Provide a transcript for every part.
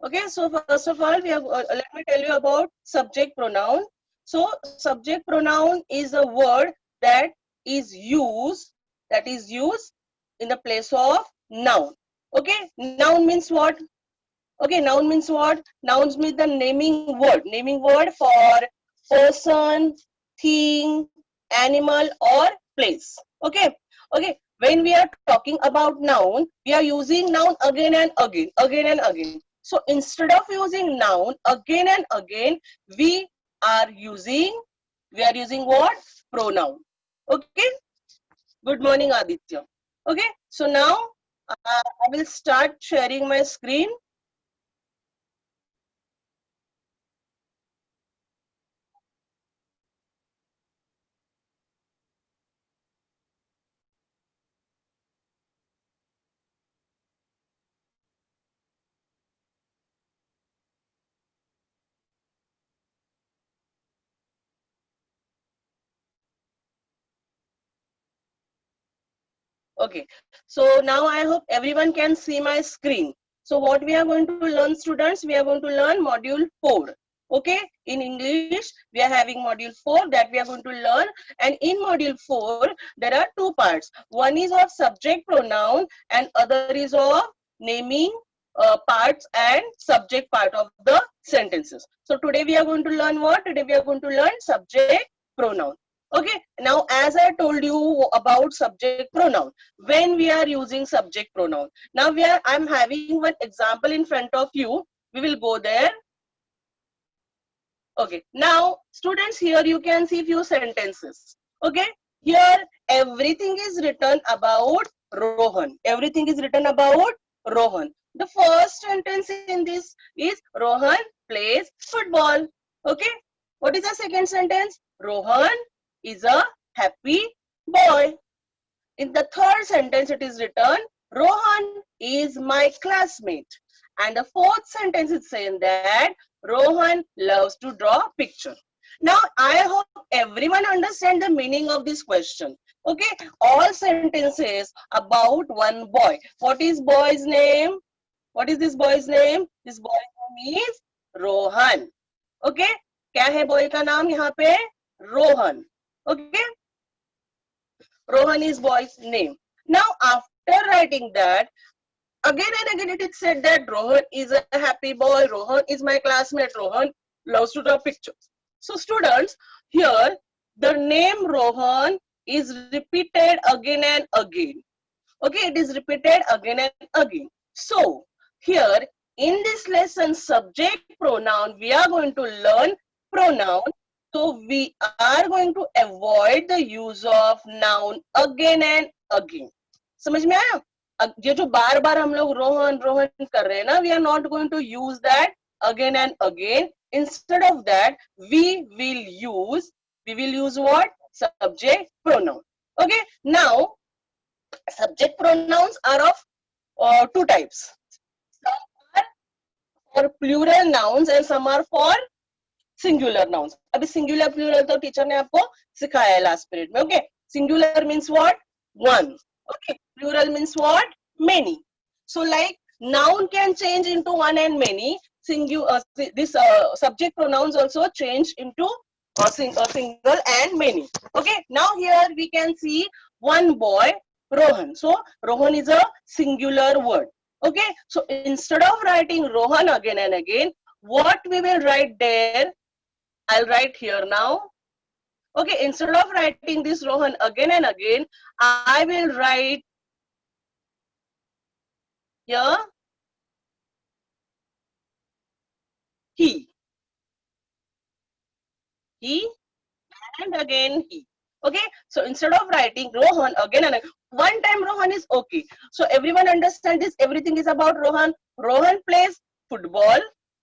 Okay, so first of all, let me tell you about subject pronoun. So subject pronoun is a word that is used in the place of noun. Okay, noun means what? Okay, noun means what? Nouns means the naming word for person, thing, animal, or place. Okay, okay. When we are talking about noun, we are using noun again and again. So instead of using noun again and again, we are using what? Pronoun. Okay. Good morning, Aditya. Okay. So now I will start sharing my screen. Okay, so now I hope everyone can see my screen. So what we are going to learn, students, we are going to learn module 4. Okay, in English, we are having module 4 that we are going to learn. And in module 4, there are two parts. One is of subject pronoun and other is of naming parts and subject part of the sentences. So today we are going to learn what? Today we are going to learn subject pronoun. Okay, now as I told you about subject pronoun, when we are using subject pronoun, now I'm having one example in front of you. We will go there. Okay, now students, here you can see few sentences. Okay, here everything is written about Rohan. Everything is written about Rohan. The first sentence in this is Rohan plays football. Okay, what is the second sentence? Rohan is a happy boy. In the third sentence, it is written, Rohan is my classmate. And the fourth sentence is saying that Rohan loves to draw picture. Now, I hope everyone understand the meaning of this question. Okay, all sentences about one boy. What is boy's name? What is this boy's name? This boy's name is Rohan. Okay, क्या है boy का नाम यहाँ पे? Rohan. Okay, Rohan is boy's name. Now, after writing that, again and again it is said that Rohan is a happy boy, Rohan is my classmate, Rohan loves to draw pictures. So, students, here the name Rohan is repeated again and again. Okay, it is repeated again and again. So, here in this lesson, subject pronoun, we are going to learn pronoun. So, we are going to avoid the use of noun again and again. समझ में आया? ये जो बार बार हम लोग रोहन रोहन कर रहे हैं ना, we are not going to use that again and again. Instead of that, we will use what? Subject pronoun. Okay, now subject pronouns are of two types. Some are for plural nouns and some are for singular nouns. अभी singular plural तो teacher ने आपको सिखाया है last period में. Okay, singular means what? One. Okay, plural means what? Many. So like noun can change into one and many. This subject pronouns also change into a single and many. Okay, now here we can see one boy, Rohan. So Rohan is a singular word. Okay, so instead of writing Rohan again and again, what we will write there? I'll write here now. Okay, instead of writing this Rohan again and again, I will write here he. He and again he. Okay, so instead of writing Rohan again and again, one time Rohan is okay. So everyone understand this, everything is about Rohan. Rohan plays football.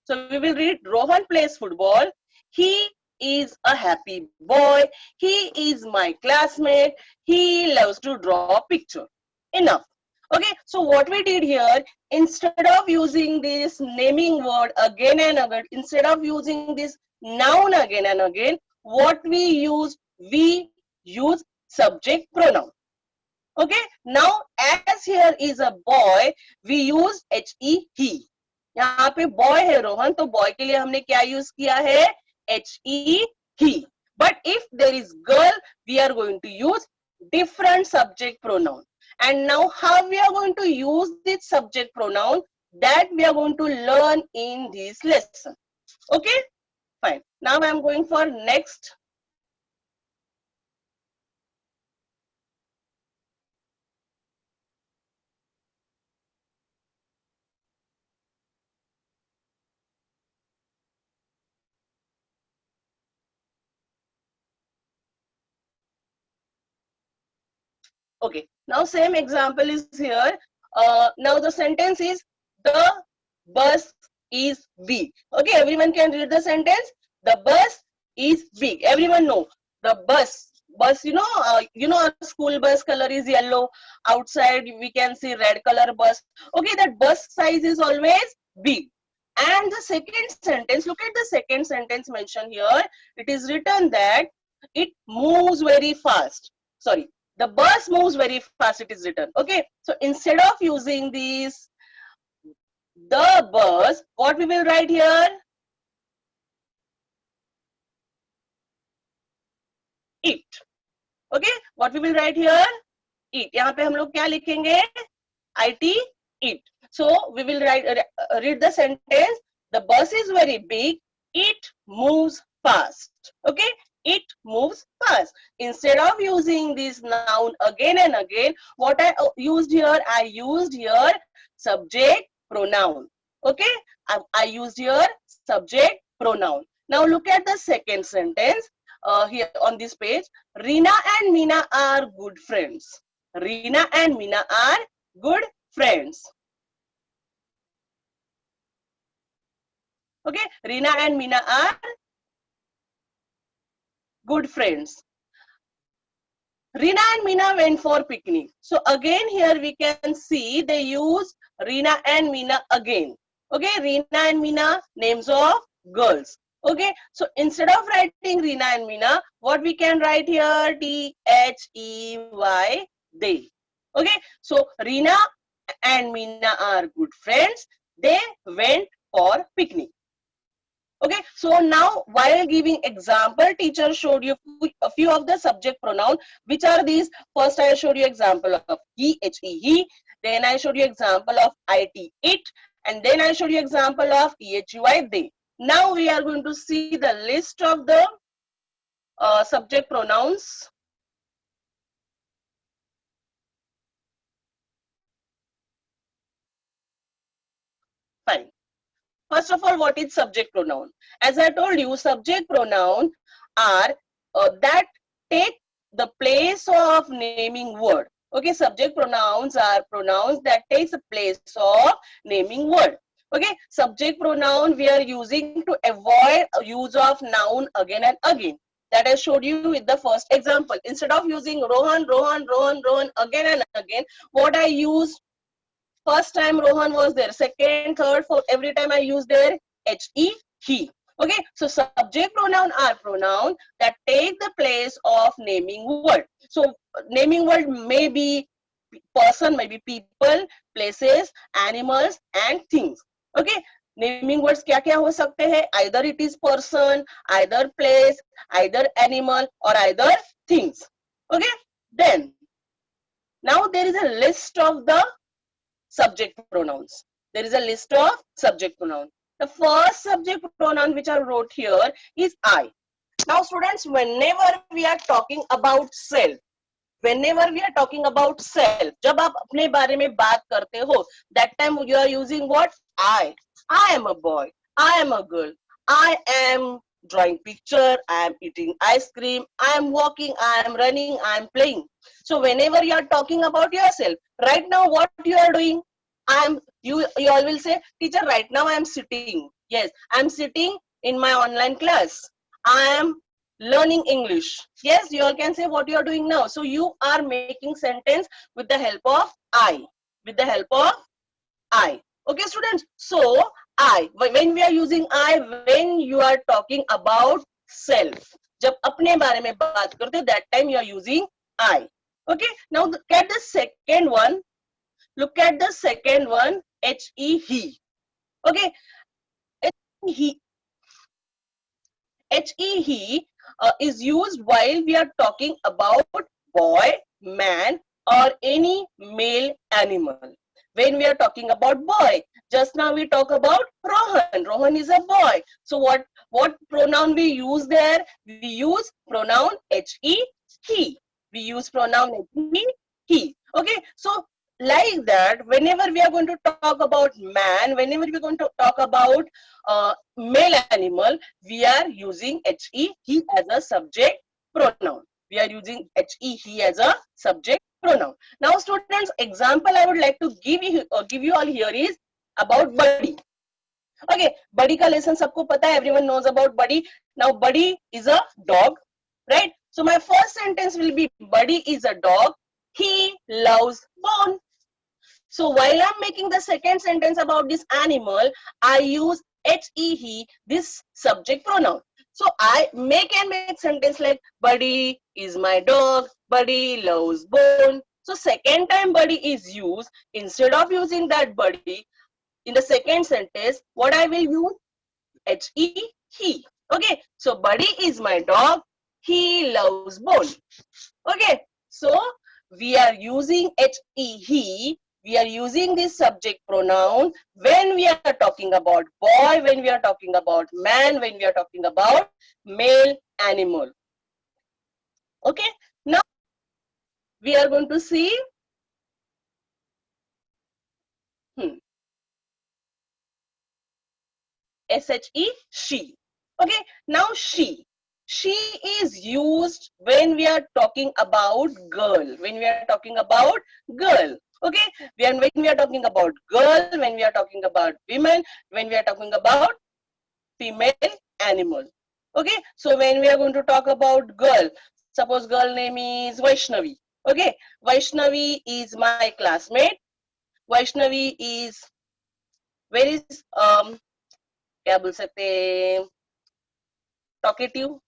So we will read Rohan plays football. He is a happy boy. He is my classmate. He loves to draw a picture. Enough. Okay, so what we did here, instead of using this naming word again and again, instead of using this noun again and again, what we use subject pronoun. Okay, now as here is a boy, we use he. यहाँ पे boy है रोहन, तो boy के लिए हमने क्या use किया है, he, he. But if there is girl, we are going to use different subject pronoun. And now how we are going to use this subject pronoun, that we are going to learn in this lesson. Okay, fine. Now I am going for next. Okay, now same example is here. Now the sentence is, the bus is big. Okay, everyone can read the sentence. The bus is big. Everyone know the bus, you know our school bus color is yellow. Outside we can see red color bus. Okay, that bus size is always big. And the second sentence, look at the second sentence mentioned here. It is written that it moves very fast. Sorry, the bus moves very fast, it is written. Okay, so instead of using this, the bus, what we will write here? It. Okay, what we will write here? It. यहाँ पे हम लोग क्या लिखेंगे? IT, it. So we will read the sentence. The bus is very big. It moves fast. Okay, it moves fast. Instead of using this noun again and again, what I used here? I used here subject pronoun. Okay, I used here subject pronoun. Now look at the second sentence here on this page. Rina and Meena are good friends. Rina and Meena are good friends. Okay, Rina and Meena are good friends. Rina and Meena went for picnic. So again here we can see they use Rina and Meena again. Okay, Rina and Meena, names of girls. Okay, so instead of writing Rina and Meena, what we can write here? They, they. Okay, so Rina and Meena are good friends. They went for picnic. Okay, so now while giving example, teacher showed you a few of the subject pronoun. Which are these? First I showed you example of he, he. Then I showed you example of it, it. And then I showed you example of thy, they. Now we are going to see the list of the subject pronouns. Fine. First of all, what is subject pronoun? As I told you, subject pronoun are that take the place of naming word. Okay, subject pronouns are pronouns that takes the place of naming word. Okay, subject pronoun we are using to avoid use of noun again and again. That I showed you with the first example. Instead of using Rohan, Rohan, Rohan, Rohan again and again, what I used first time Rohan was there, second, third, fourth, every time I use their he, he. Okay, so subject pronoun are pronoun that take the place of naming word. So naming word may be person, may be people, places, animals and things. Okay, naming words क्या क्या हो सकते हैं? Either it is person, either place, either animal or either things. Okay, then now there is a list of the subject pronouns. There is a list of subject pronoun. The first subject pronoun which I wrote here is I. Now students, whenever we are talking about self, whenever we are talking about self, जब आप अपने बारे में बात करते हो, that time you are using what? I. I am a boy. I am a girl. I am drawing picture. I am eating ice cream. I am walking. I am running. I am playing. So whenever you are talking about yourself, right now what you are doing? You all will say, teacher, right now I am sitting. Yes, I am sitting in my online class. I am learning English. Yes, you all can say what you are doing now. So you are making sentence with the help of I. With the help of I. Okay, students. So I, when we are using I, when you are talking about self, जब अपने बारे में बात करते, that time you are using I. Okay. Now look at the second one. Look at the second one. He, he. Okay, he, he is used while we are talking about boy, man, or any male animal. When we are talking about boy, just now we talk about Rohan. Rohan is a boy. So what pronoun we use there? We use pronoun he. We use pronoun he. Okay. So like that, whenever we are going to talk about man, whenever we are going to talk about male animal, we are using he as a subject pronoun. We are using he as a subject pronoun. Now, students, example I would like to give you all here is about buddy. Okay, buddy ka lesson sabko pata hai. Everyone knows about buddy. Now, buddy is a dog, right? So, my first sentence will be buddy is a dog. He loves bone. So while I'm making the second sentence about this animal, I use he, this subject pronoun. So I can make sentence like Buddy is my dog, Buddy loves bone. So second time Buddy is used, instead of using that Buddy, in the second sentence, what I will use? He. Okay, so Buddy is my dog, he loves bone. Okay, so we are using he, we are using this subject pronoun when we are talking about boy, when we are talking about man, when we are talking about male animal. Okay, now we are going to see she. Okay, now she is used when we are talking about girl, when we are talking about girl. Okay, when we are talking about girl, when we are talking about women, when we are talking about female animal. Okay, so when we are going to talk about girl, suppose girl name is Vaishnavi. Okay, Vaishnavi is my classmate. Vaishnavi is very क्या बोल सकते हैं, talkative.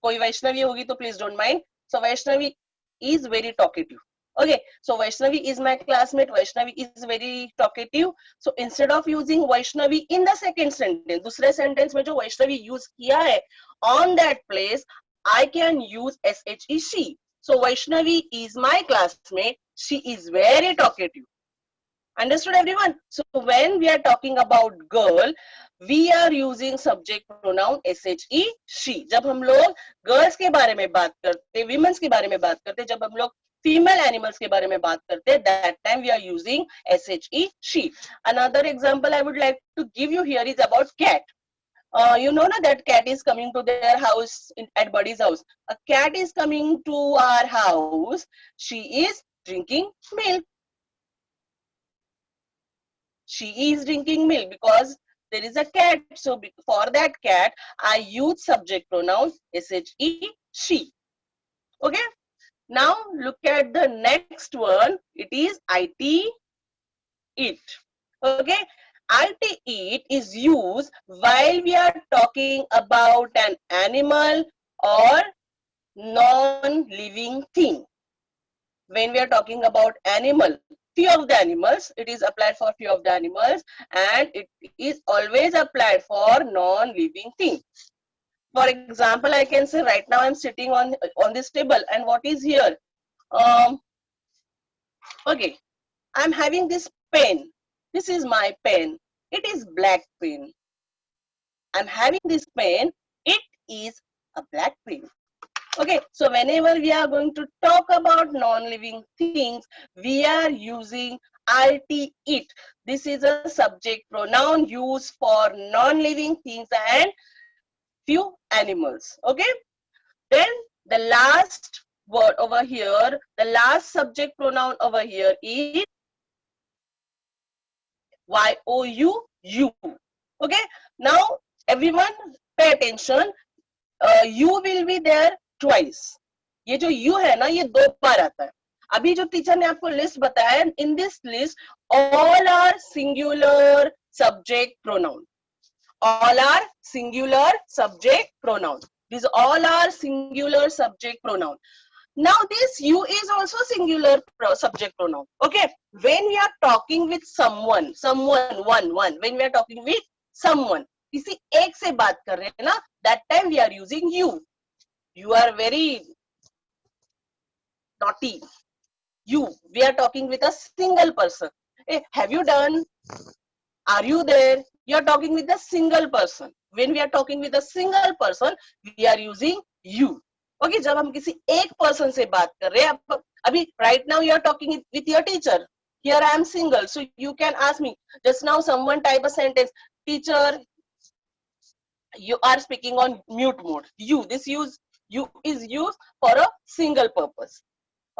कोई वैष्णवी होगी तो please don't mind. So Vaishnavi is very talkative. Okay, so Vaishnavi is my classmate. Vaishnavi is very talkative. So instead of using Vaishnavi in the second sentence, दूसरे sentence में जो Vaishnavi use किया है, on that place I can use she. So Vaishnavi is my classmate. She is very talkative. Understood everyone? So when we are talking about girl, we are using subject pronoun she. जब हम लोग girls के बारे में बात करते, women's के बारे में बात करते, जब हम लोग female animals के बारे में बात करते, that time we are using she. Another example I would like to give you here is about cat. You know that cat is coming to their house at Buddy's house. A cat is coming to our house. She is drinking milk. She is drinking milk because there is a cat. So for that cat, I use subject pronoun she. Okay. Now look at the next one. It is it. Okay. It is used while we are talking about an animal or non-living thing. When we are talking about animal, few of the animals, it is applied for few of the animals, and it is always applied for non-living things. For example, I can say right now I'm sitting on this table, and what is here? Okay, I'm having this pen. This is my pen. It is black pen. I'm having this pen. It is a black pen. Okay, so whenever we are going to talk about non-living things, we are using it. This is a subject pronoun used for non-living things and few animals. Okay, then the last word over here, the last subject pronoun over here is you. Okay, now everyone pay attention. You will be there twice. ये जो you है ना, ये 2 बार आता है. अभी जो teacher ने आपको लिस्ट बताया, in this list all are singular subject pronoun. All are singular subject pronoun. These all are singular subject pronoun. Now this you is also singular subject pronoun. Okay, when we are talking with someone, one, when we are talking with someone, किसी एक से बात कर रहे हैं ना, that time we are using you. You are very naughty. You, we are talking with a single person. Hey, have you done? Are you there? You are talking with a single person. When we are talking with a single person, we are using you. Okay, जब हम किसी एक person से बात कर रहे हैं, अभी right now you are talking with your teacher. Here I am single, so you can ask me. Just now someone type a sentence. Teacher, you are speaking on mute mode. You, this use you is used for a single purpose.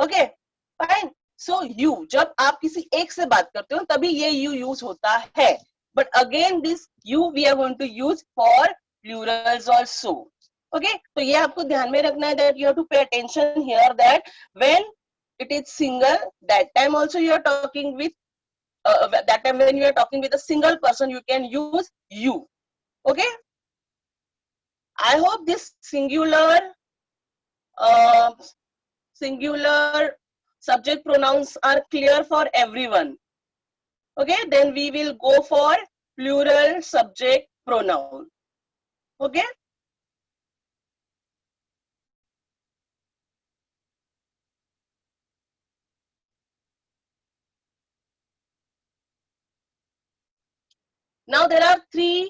Okay, fine. So you, जब आप किसी एक से बात करते हो तभी ये you use होता है. But again this you we are going to use for plurals also. Okay, तो ये आपको ध्यान में रखना है that you have to pay attention here that when it is single, that time also you are talking with that time when you are talking with a single person you can use you. Okay, I hope this singular subject pronouns are clear for everyone. Okay, then we will go for plural subject pronoun. Okay, now there are three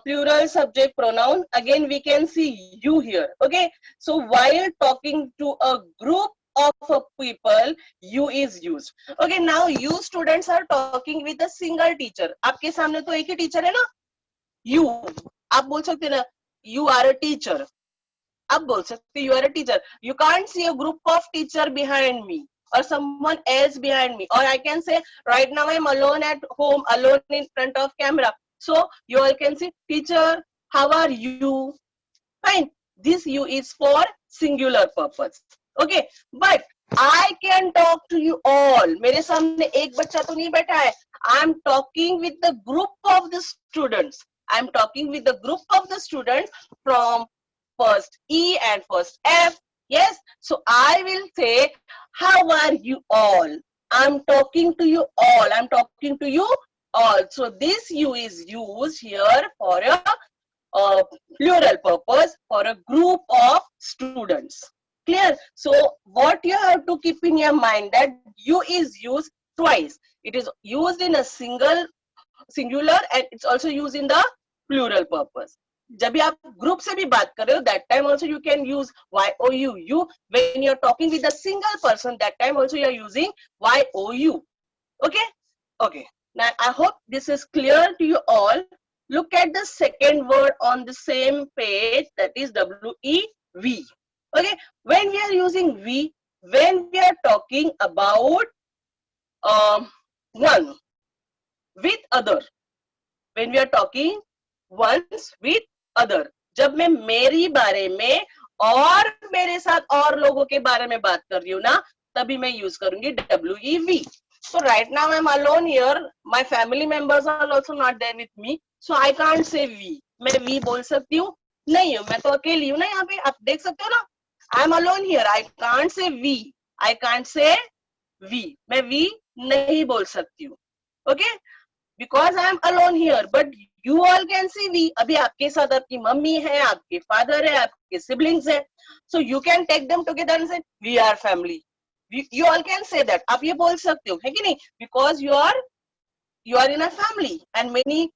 plural subject pronoun. Again we can see you here. Okay, so while talking to a group of people, you is used. Okay, now you students are talking with a single teacher. आपके सामने तो एक ही teacher है ना. You, आप बोल सकते ना, you are a teacher. आप बोल सकते you are a teacher. You can't see a group of teacher behind me or someone else behind me, or I can say right now I'm alone at home, alone in front of camera. So you all can see teacher, how are you? Fine. This you is for singular purpose. Okay, but I can talk to you all. मेरे सामने एक बच्चा तो नहीं बैठा है. I'm talking with the group of the students. I'm talking with the group of the students from first E and first F. Yes, so I will say, how are you all? I'm talking to you all. I'm talking to you all. So this you is used here for a plural purpose for a group of students. Clear? So what you have to keep in your mind that you is used twice. It is used in a singular and it's also used in the plural purpose. जब भी आप group से भी बात कर रहे हो that time also you can use you you. When you're talking with a single person that time also you're using you. Okay, okay, now I hope this is clear to you all. Look at the second word on the same page, that is we. Okay, when we are using we, when we are talking about one with other, when we are talking once with other, जब मैं मेरी बारे में और मेरे साथ और लोगों के बारे में बात कर रही हूँ ना, तभी मैं यूज करूंगी we. So right now I'm alone here. My family members are also not there with me. So I can't say we. मैं we बोल सकती हूँ? नहीं हूँ, मैं तो अकेली हूँ ना यहाँ पे. आप देख सकते हो ना? I'm alone here. I can't say we. I can't say we. मैं we नहीं बोल सकती हूँ. Okay? Because I am alone here. But you all can see we. अभी आपके साथ आपकी मम्मी है, आपके father है, आपके siblings है. So you can take them together and say we are family. You all can say that. आप ये बोल सकते हो, है कि नहीं? Because you are in a family and many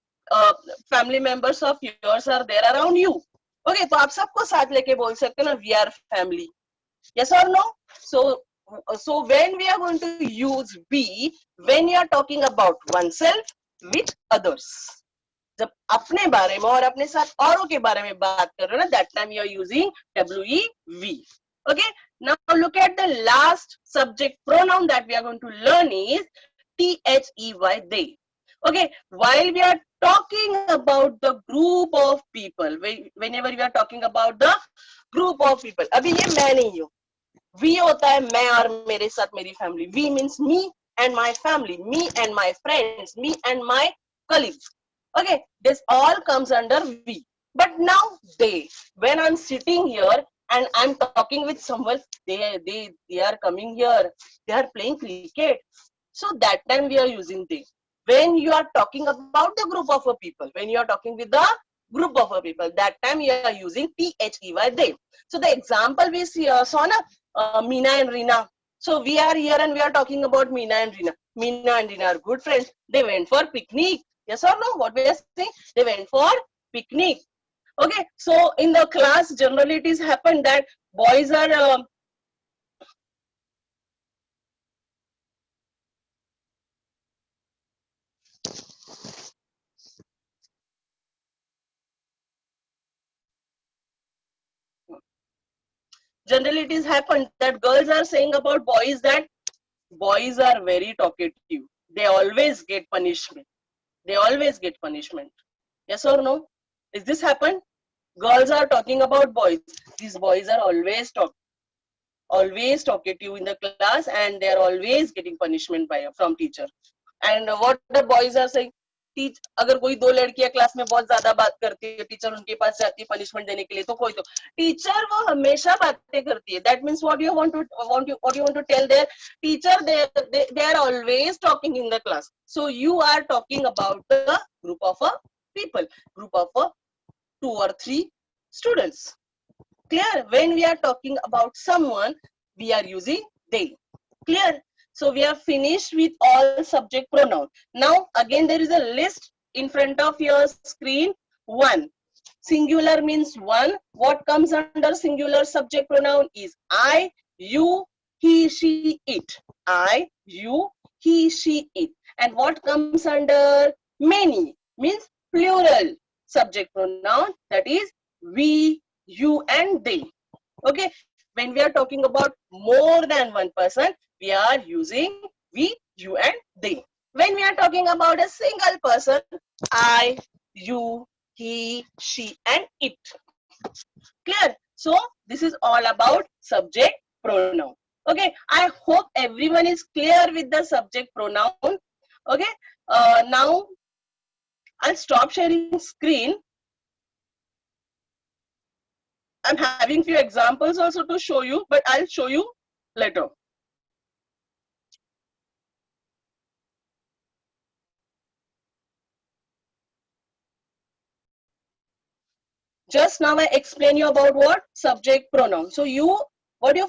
family members of yours are there around you. Okay, तो आप सबको साथ लेके बोल सकते हो ना, we are family. Yes or no? So when we are going to use we, when you are talking about oneself with others, जब अपने बारे में और अपने साथ औरों के बारे में बात कर रहे हो ना, that time you are using we. Okay, now look at the last subject pronoun that we are going to learn is THEY, they. Okay, while we are talking about the group of people, whenever we are talking about the group of people, अभी ये मैं नहीं हूँ. We होता है मैं और मेरे साथ मेरी family. We means me and my family, me and my friends, me and my colleagues. Okay, this all comes under we. But now they, when I'm sitting here and I'm talking with someone, they are coming here, they are playing cricket. So that time we are using they. When you are talking about the group of a people, when you are talking with the group of a people, that time you are using THEY they. So the example we see, saw na, Meena and Reena. So we are here and we are talking about Meena and Reena. Meena and Reena are good friends. They went for picnic. Yes or no? What we are saying? They went for picnic. Okay. So in the class, generally it is happened that boys are generally it is happened that girls are saying about boys that boys are very talkative. They always get punishment. They always get punishment. Yes or no? Is this happened? Girls are talking about boys. These boys are always talkative in the class, and they are always getting punishment by from teacher. And what the boys are saying, teach अगर कोई दो लड़कियां class में बहुत ज्यादा बात करती है, टीचर उनके पास जाती है पनिशमेंट देने के लिए, तो कोई तो टीचर वो हमेशा बातें करती है. That means what you want to tell their teacher, they are always talking in the class. So you are talking about the group of people, group of 2 or 3 students. Clear? When we are talking about someone, we are using they. Clear? So we are finished with all subject pronoun. Now again there is a list in front of your screen. One. Singular means one. What comes under singular subject pronoun is I, you, he, she, it. I, you, he, she, it. And what comes under many means plural subject pronoun, that is we, you, and they. Okay. When we are talking about more than one person, we are using we, you, and they. When we are talking about a single person, I, you, he, she, and it. Clear? So this is all about subject pronoun. Okay. I hope everyone is clear with the subject pronoun. Okay. Now I'll stop sharing screen. I'm having few examples also to show you, but I'll show you later. Just now I explain you about what subject pronoun. So you, what you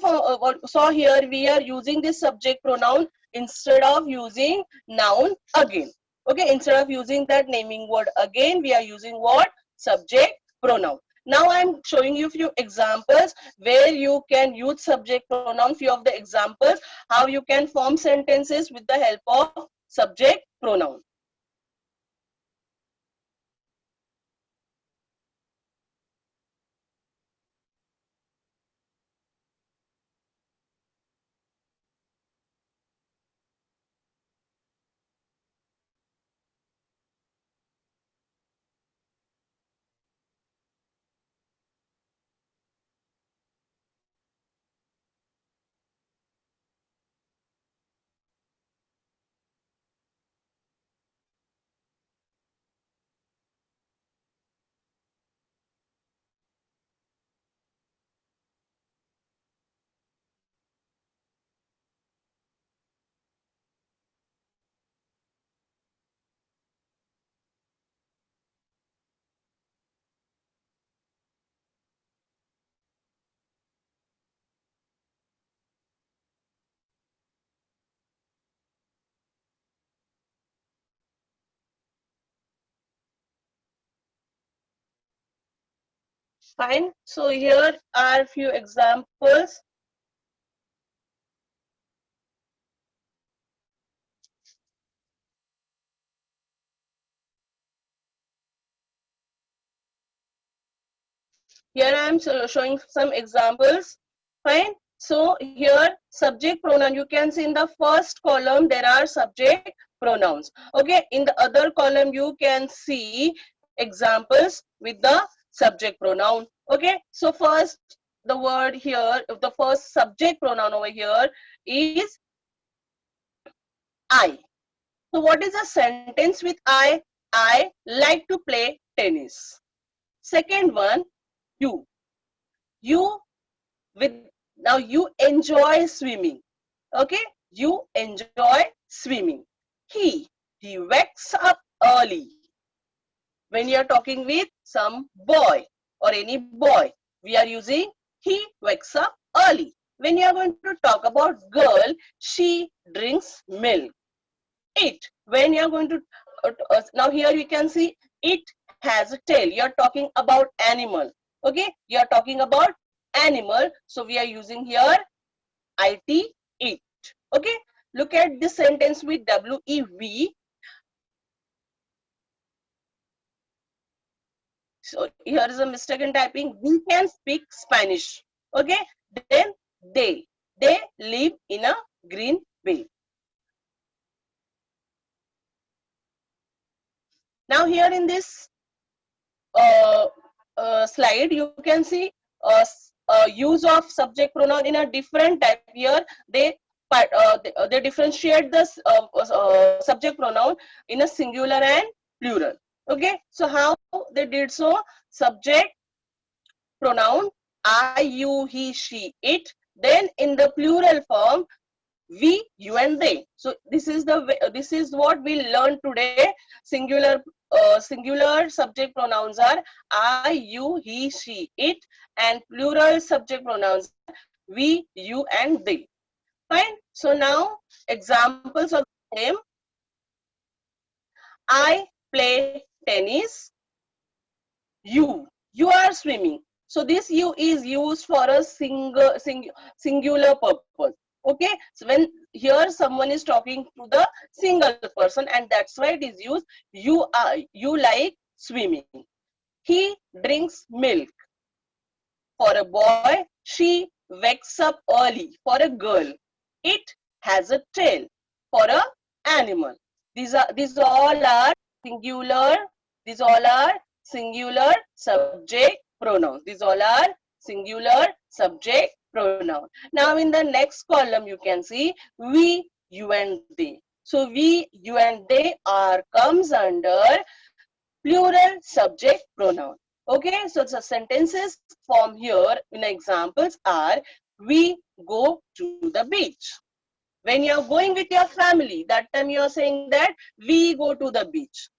saw here, we are using this subject pronoun instead of using noun again. Okay, instead of using that naming word again, we are using what subject pronoun. Now I'm showing you few examples where you can use subject pronoun. Few of the examples how you can form sentences with the help of subject pronoun. Fine. So here are few examples. Here I am showing some examples. Fine. So here subject pronoun, you can see in the first column there are subject pronouns. Okay. In the other column you can see examples with the subject pronoun. Okay. So first the word here, the first subject pronoun over here is I. So what is a sentence with I? I like to play tennis. Second one, you. You with now you enjoy swimming. Okay, you enjoy swimming. He wakes up early. When you are talking with some boy or any boy, we are using he wakes up early. When you are going to talk about girl, she drinks milk. It, when you are going to now here you can see it has a tail. You are talking about animal. Okay, you are talking about animal, so we are using here it, it. Okay, look at this sentence with wev. So here is a mistake in typing. We can speak Spanish. Okay, then they live in a green bay. Now here in this slide, you can see use of subject pronoun in a different type. Here they differentiate the subject pronoun in a singular and plural. Okay, so how they did so? Subject pronoun I, you, he, she, it. Then in the plural form, we, you, and they. So this is the way, this is what we learned today. Singular subject pronouns are I, you, he, she, it, and plural subject pronouns are we, you, and they. Fine. So now examples of the same. I play tennis. You are swimming. So this you is used for a singular purpose. Okay, so when here someone is talking to the single person, and that's why it is used. You like swimming. He drinks milk. For a boy, she wakes up early. For a girl, it has a tail. For a animal, these all are singular. These all are singular subject pronouns. These all are singular subject pronoun. Now in the next column you can see we, you, and they. So we, you, and they are comes under plural subject pronoun. Okay, so the sentences formed here in examples are we go to the beach. When you are going with your family, that time you are saying that we go to the beach.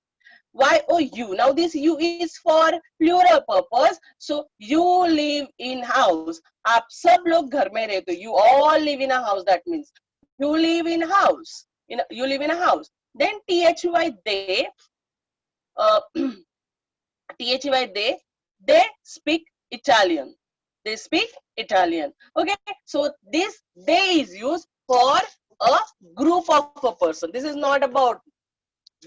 Why? Oh, you. Now this you is for plural purpose. So you live in house. आप सब लोग घर में रहते हो. You all live in a house. That means you live in house. You live in a house. Then THY they. THY they speak Italian. They speak Italian. Okay. So this they is used for a group of a person. This is not about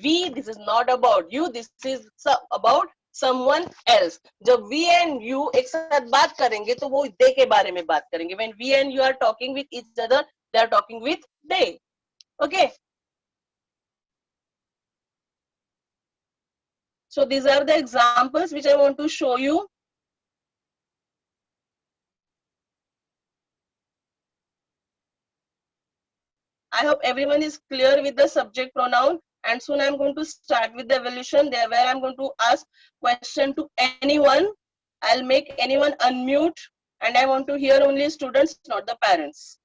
we, this is not about you, this is about someone else. जब we and you एक साथ बात करेंगे तो वो they के बारे में बात करेंगे. When we and you are talking with each other, they are talking with they. Okay. So these are the examples which I want to show you. I hope everyone is clear with the subject pronoun, and soon I'm going to start with the evolution there where I'm going to ask question to anyone. I'll make anyone unmute, and I want to hear only students, not the parents.